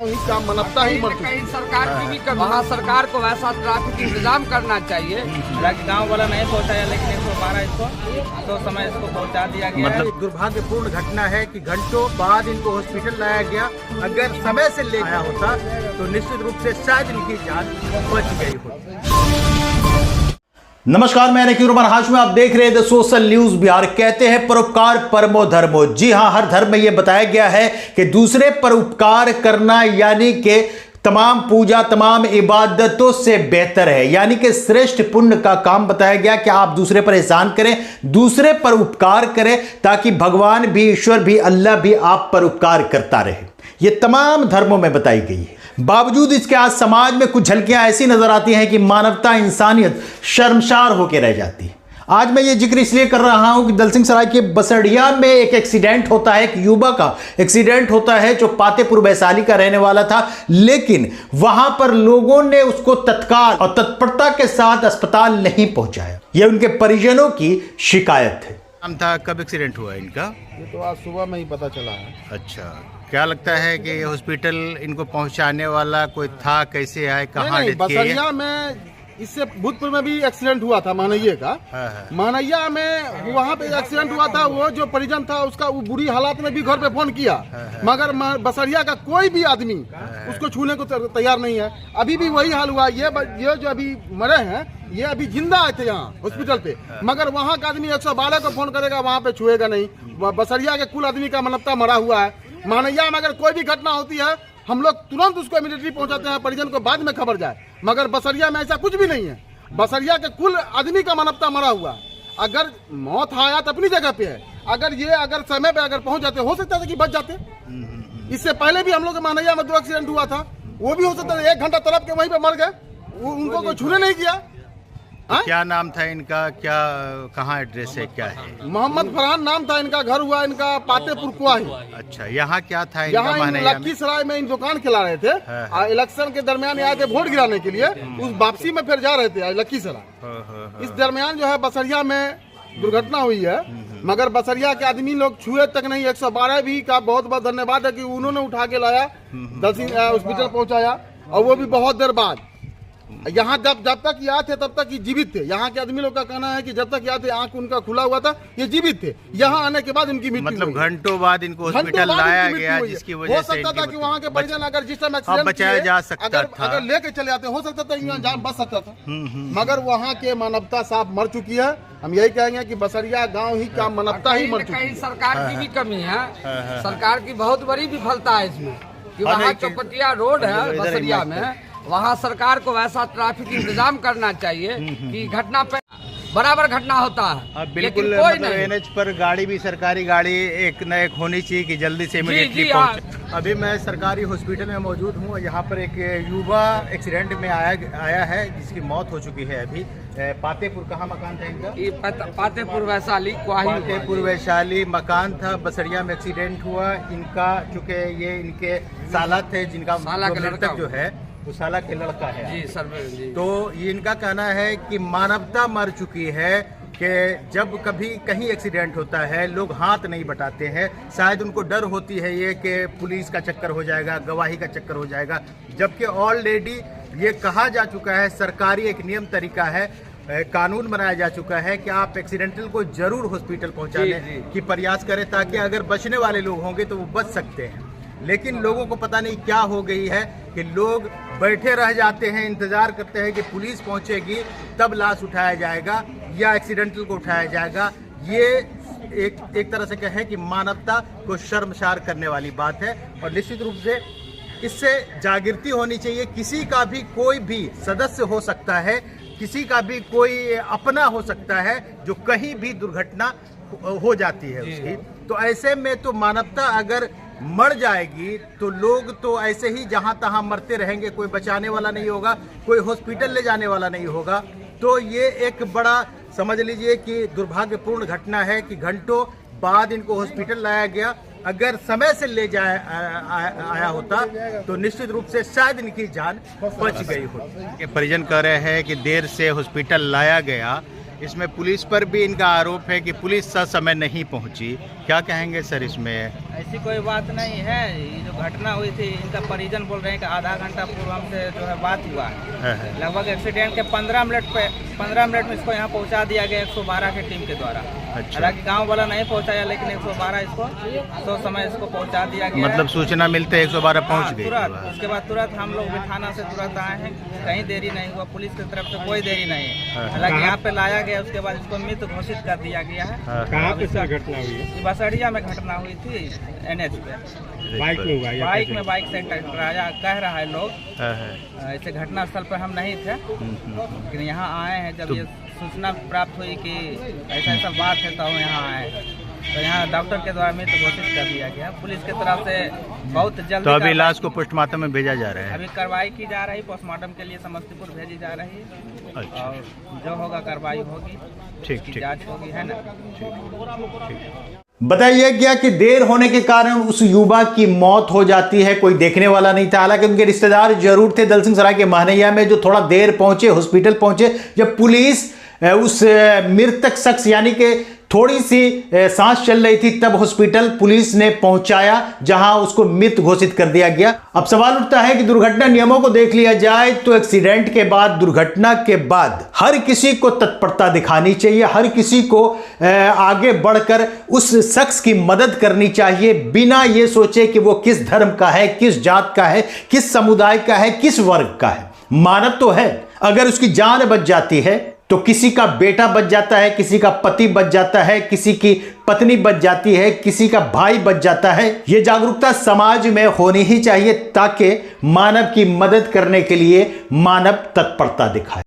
ही क्या मानवता ही मर चुकी। सरकार की भी कमी, वहाँ सरकार को वैसा ट्रैफिक इंतजाम करना चाहिए। गाँव वाला नहीं पहुँचाया, लेकिन 112 इसको तो समय इसको पहुँचा दिया गया। मतलब दुर्भाग्यपूर्ण घटना है कि घंटों बाद इनको हॉस्पिटल लाया गया। अगर समय से ले आया होता तो निश्चित रूप से शायद इनकी जान बच गई होती। नमस्कार, मैं नकीरुमान हाशमी, आप देख रहे हैं द सोशल न्यूज बिहार। कहते हैं परोपकार परमो धर्मो। जी हां, हर धर्म में यह बताया गया है कि दूसरे पर उपकार करना यानी कि तमाम पूजा, तमाम इबादतों से बेहतर है, यानी कि श्रेष्ठ पुण्य का काम बताया गया कि आप दूसरे पर एहसान करें, दूसरे पर उपकार करें, ताकि भगवान भी, ईश्वर भी, अल्लाह भी आप पर उपकार करता रहे। यह तमाम धर्मों में बताई गई है। बावजूद इसके आज समाज में कुछ झलकियां ऐसी नजर आती हैं कि मानवता, इंसानियत शर्मसार होकर रह जाती है। आज मैं ये जिक्र इसलिए कर रहा हूं कि दलसिंह सराय के बसड़िया में एक एक्सीडेंट होता है, एक युवा का एक्सीडेंट होता है जो पातेपुर वैशाली का रहने वाला था, लेकिन वहां पर लोगों ने उसको तत्काल और तत्परता के साथ अस्पताल नहीं पहुंचाया। यह उनके परिजनों की शिकायत है। नाम था, कब एक्सीडेंट हुआ इनका? ये तो आज सुबह में ही पता चला है। अच्छा, क्या लगता है कि हॉस्पिटल इनको पहुंचाने वाला कोई था? कैसे आए, कहाँ? बसरिया में इससे भूतपूर्व में भी एक्सीडेंट हुआ था मानैया का। मानैया में वहाँ पे एक्सीडेंट हुआ था। वो जो परिजन था उसका वो बुरी हालात में भी घर पे फोन किया, मगर बसरिया का कोई भी आदमी उसको छूने को तैयार नहीं है। अभी भी वही हाल हुआ। ये जो अभी मरे हैं ये अभी जिंदा आए थे यहाँ हॉस्पिटल पे, मगर वहाँ का आदमी 112 को फोन करेगा, वहाँ पे छुएगा नहीं। बसरिया के कुल आदमी का मानवता मरा हुआ है। मानैया में अगर कोई भी घटना होती है हम लोग तुरंत उसको इमीडिएटली पहुंचाते हैं, परिजन को बाद में खबर जाए, मगर बसरिया में ऐसा कुछ भी नहीं है। बसरिया के कुल आदमी का मानवता मरा हुआ। अगर मौत आया तो अपनी जगह पे है, अगर समय पे अगर पहुंच जाते हो सकता था कि बच जाते। इससे पहले भी हम लोग मानैया में 2 एक्सीडेंट हुआ था, वो भी हो सकता था 1 घंटा तरफ के वहीं पे मर गए, उनको कोई छूने नहीं किया। क्या नाम था इनका, क्या कहाँ एड्रेस है, क्या है? मोहम्मद फरहान नाम था इनका, घर हुआ इनका पातेपुर कुआही। अच्छा, यहाँ क्या था? यहाँ लखीसराय में इन दुकान खिला रहे थे। इलेक्शन के दरमियान आए थे वोट गिराने के लिए, उस वापसी में फिर जा रहे थे लखीसराय। इस दरमियान जो है बसरिया में दुर्घटना हुई है, मगर बसरिया के आदमी लोग छुए तक नहीं। 112 भी का बहुत बहुत धन्यवाद है कि उन्होंने उठा के लाया, हॉस्पिटल पहुँचाया, और वो भी बहुत देर बाद। यहाँ जब तक यहाँ थे तब तक ये जीवित थे। यहाँ के आदमी लोग का कहना है कि जब तक यहाँ थे आंख उनका खुला हुआ था, ये जीवित थे। यहाँ आने के बाद उनकी मृत्यु मतलब घंटों बाद इनको हॉस्पिटल लाया गया, जिसकी वजह से हो सकता था कि वहाँ के परिजन अगर जिस टाइम एक्सीडेंट बचाया जा सकता था, अगर लेके चले आते हो सकता था यहाँ जान बच सकता था। मगर वहाँ के मानवता साफ मर चुकी है। हम यही कहेंगे कि बसरिया गाँव ही का मानवता ही मर चुकी है। सरकार की भी कमी है, सरकार की बहुत बड़ी विफलता है इसमें कि वहाँ चौपटिया रोड है बसरिया में, वहाँ सरकार को वैसा ट्रैफिक इंतजाम करना चाहिए कि घटना पे बराबर घटना होता है। बिल्कुल, कोई मतलब एनएच पर गाड़ी भी, सरकारी गाड़ी एक न एक होनी चाहिए कि जल्दी से इमीडिएटली पहुंचे। अभी मैं सरकारी हॉस्पिटल में मौजूद हूँ। यहाँ पर एक युवा एक्सीडेंट में आया है, जिसकी मौत हो चुकी है। अभी पातेपुर, कहाँ मकान था इनका? पातेपुर वैशाली, पातेपुर वैशाली मकान था। बसरिया में एक्सीडेंट हुआ इनका, चूँकि ये इनके साला थे, जिनका मृतक जो है वो साला के लड़का है। जी सर, जी। तो ये इनका कहना है कि मानवता मर चुकी है, कि जब कभी कहीं एक्सीडेंट होता है लोग हाथ नहीं बटाते हैं। शायद उनको डर होती है ये कि पुलिस का चक्कर हो जाएगा, गवाही का चक्कर हो जाएगा, जबकि ऑलरेडी ये कहा जा चुका है, सरकारी एक नियम तरीका है, कानून बनाया जा चुका है कि आप एक्सीडेंटल को जरूर हॉस्पिटल पहुंचाने की प्रयास करें, ताकि अगर बचने वाले लोग होंगे तो वो बच सकते हैं। लेकिन लोगों को पता नहीं क्या हो गई है कि लोग बैठे रह जाते हैं, इंतजार करते हैं कि पुलिस पहुंचेगी तब लाश उठाया जाएगा या एक्सीडेंटल को उठाया जाएगा। ये एक तरह से कहें कि मानवता को शर्मसार करने वाली बात है, और निश्चित रूप से इससे जागृति होनी चाहिए। किसी का भी कोई भी सदस्य हो सकता है, किसी का भी कोई अपना हो सकता है जो कहीं भी दुर्घटना हो जाती है उसकी। तो ऐसे में तो मानवता अगर मर जाएगी तो लोग तो ऐसे ही जहां तहां मरते रहेंगे, कोई बचाने वाला नहीं होगा, कोई हॉस्पिटल ले जाने वाला नहीं होगा। तो ये एक बड़ा समझ लीजिए कि दुर्भाग्यपूर्ण घटना है कि घंटों बाद इनको हॉस्पिटल लाया गया। अगर समय से ले आया होता तो निश्चित रूप से शायद इनकी जान बच गई होती। परिजन कह रहे हैं कि देर से हॉस्पिटल लाया गया, इसमें पुलिस पर भी इनका आरोप है कि पुलिस ससमय नहीं पहुंची। क्या कहेंगे सर इसमें? ऐसी कोई बात नहीं है। ये जो घटना हुई थी, इनका परिजन बोल रहे हैं कि आधा घंटा पूर्व हमसे जो है बात हुआ है। लगभग एक्सीडेंट के 15 मिनट में इसको यहाँ पहुँचा दिया गया 112 की टीम के द्वारा। हालांकि गांव वाला नहीं पहुँचाया, लेकिन 112 इसको तो समय इसको पहुँचा दिया गया। मतलब सूचना मिलते 112 पहुँच गई तुरंत। उसके बाद तुरंत हम लोग भी थाना से तुरंत आए हैं, कहीं देरी नहीं हुआ, पुलिस की तरफ से कोई देरी नहीं है। हालांकि यहाँ पे लाया गया, उसके बाद इसको मृत घोषित कर दिया गया है। कहाँ पे सर घटना हुई है? बसड़िया में घटना हुई थी, NH पे। बाइक में हुआ? बाइक से टकराया कह रहा है लोग। ऐसे घटना स्थल पर हम नहीं थे, लेकिन यहाँ आए हैं जब ये सूचना प्राप्त हुई कि ऐसा ऐसा बात है, तो हम यहाँ आए। तो यहाँ डॉक्टर के द्वारा मृत घोषित कर दिया गया। पुलिस की तरफ से बहुत जल्दी तो अभी लाश को पोस्टमार्टम में भेजा जा रहा है। अभी कार्रवाई की जा रही, पोस्टमार्टम के लिए समस्तीपुर भेजी जा रही है। अच्छा। और जो होगा कार्रवाई होगी, ठीक। जांच होगी, है ना। बताइए गया कि देर होने के कारण उस युवा की मौत हो जाती है, कोई देखने वाला नहीं था। हालांकि उनके रिश्तेदार जरूर थे दलसिंह सराय के महनैया में, जो थोड़ा देर पहुंचे, हॉस्पिटल पहुंचे। जब पुलिस उस मृतक शख्स यानी कि थोड़ी सी सांस चल रही थी, तब हॉस्पिटल पुलिस ने पहुंचाया, जहां उसको मृत घोषित कर दिया गया। अब सवाल उठता है कि दुर्घटना नियमों को देख लिया जाए तो एक्सीडेंट के बाद, दुर्घटना के बाद हर किसी को तत्परता दिखानी चाहिए, हर किसी को आगे बढ़कर उस शख्स की मदद करनी चाहिए, बिना ये सोचे कि वो किस धर्म का है, किस जात का है, किस समुदाय का है, किस वर्ग का है। मानव तो है। अगर उसकी जान बच जाती है तो किसी का बेटा बच जाता है, किसी का पति बच जाता है, किसी की पत्नी बच जाती है, किसी का भाई बच जाता है। यह जागरूकता समाज में होनी ही चाहिए, ताकि मानव की मदद करने के लिए मानव तत्परता दिखाए।